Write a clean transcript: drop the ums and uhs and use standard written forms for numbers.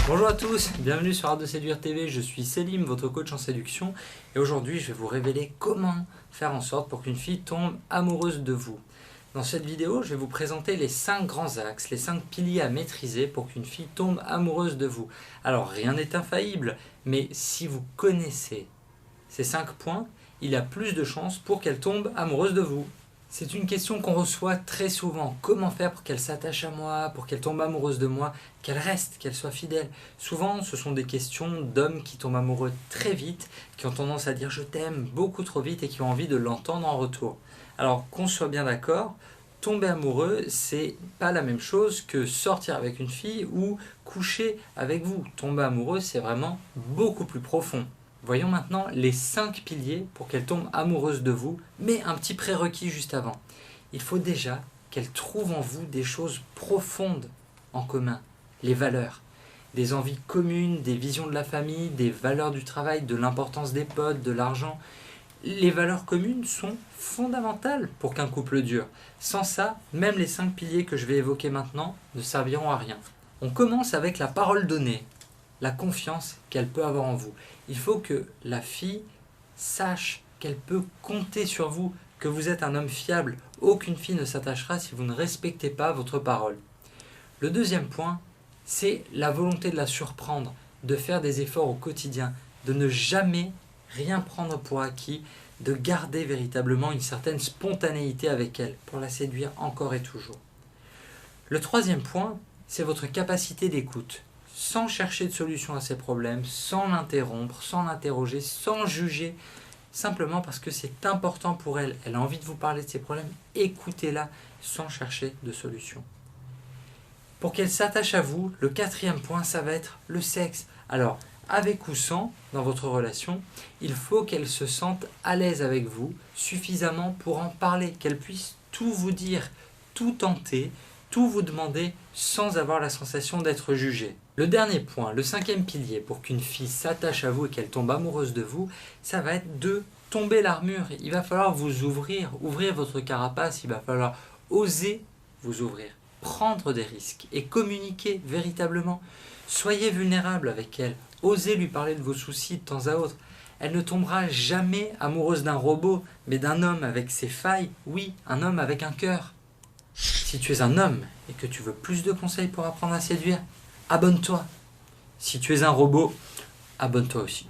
Bonjour à tous, bienvenue sur Art de Séduire TV, je suis Selim, votre coach en séduction et aujourd'hui je vais vous révéler comment faire en sorte pour qu'une fille tombe amoureuse de vous. Dans cette vidéo, je vais vous présenter les 5 grands axes, les 5 piliers à maîtriser pour qu'une fille tombe amoureuse de vous. Alors rien n'est infaillible, mais si vous connaissez ces 5 points, il y a plus de chances pour qu'elle tombe amoureuse de vous. C'est une question qu'on reçoit très souvent. Comment faire pour qu'elle s'attache à moi, pour qu'elle tombe amoureuse de moi, qu'elle reste, qu'elle soit fidèle? Souvent, ce sont des questions d'hommes qui tombent amoureux très vite, qui ont tendance à dire je t'aime beaucoup trop vite et qui ont envie de l'entendre en retour. Alors qu'on soit bien d'accord, tomber amoureux, c'est pas la même chose que sortir avec une fille ou coucher avec vous. Tomber amoureux, c'est vraiment beaucoup plus profond. Voyons maintenant les 5 piliers pour qu'elle tombe amoureuse de vous, mais un petit prérequis juste avant. Il faut déjà qu'elle trouve en vous des choses profondes en commun, les valeurs, des envies communes, des visions de la famille, des valeurs du travail, de l'importance des potes, de l'argent. Les valeurs communes sont fondamentales pour qu'un couple dure. Sans ça, même les 5 piliers que je vais évoquer maintenant ne serviront à rien. On commence avec la parole donnée, la confiance qu'elle peut avoir en vous. Il faut que la fille sache qu'elle peut compter sur vous, que vous êtes un homme fiable. Aucune fille ne s'attachera si vous ne respectez pas votre parole. Le deuxième point, c'est la volonté de la surprendre, de faire des efforts au quotidien, de ne jamais rien prendre pour acquis, de garder véritablement une certaine spontanéité avec elle pour la séduire encore et toujours. Le troisième point, c'est votre capacité d'écoute. Sans chercher de solution à ses problèmes, sans l'interrompre, sans l'interroger, sans juger, simplement parce que c'est important pour elle. Elle a envie de vous parler de ses problèmes, écoutez-la sans chercher de solution. Pour qu'elle s'attache à vous, le quatrième point, ça va être le sexe. Alors, avec ou sans, dans votre relation, il faut qu'elle se sente à l'aise avec vous, suffisamment pour en parler, qu'elle puisse tout vous dire, tout tenter, tout vous demander sans avoir la sensation d'être jugé. Le dernier point, le 5e pilier pour qu'une fille s'attache à vous et qu'elle tombe amoureuse de vous, ça va être de tomber l'armure. Il va falloir vous ouvrir votre carapace, il va falloir oser vous ouvrir, prendre des risques et communiquer véritablement. Soyez vulnérable avec elle, osez lui parler de vos soucis de temps à autre. Elle ne tombera jamais amoureuse d'un robot, mais d'un homme avec ses failles, oui, un homme avec un cœur. Si tu es un homme et que tu veux plus de conseils pour apprendre à séduire, abonne-toi. Si tu es un robot, abonne-toi aussi.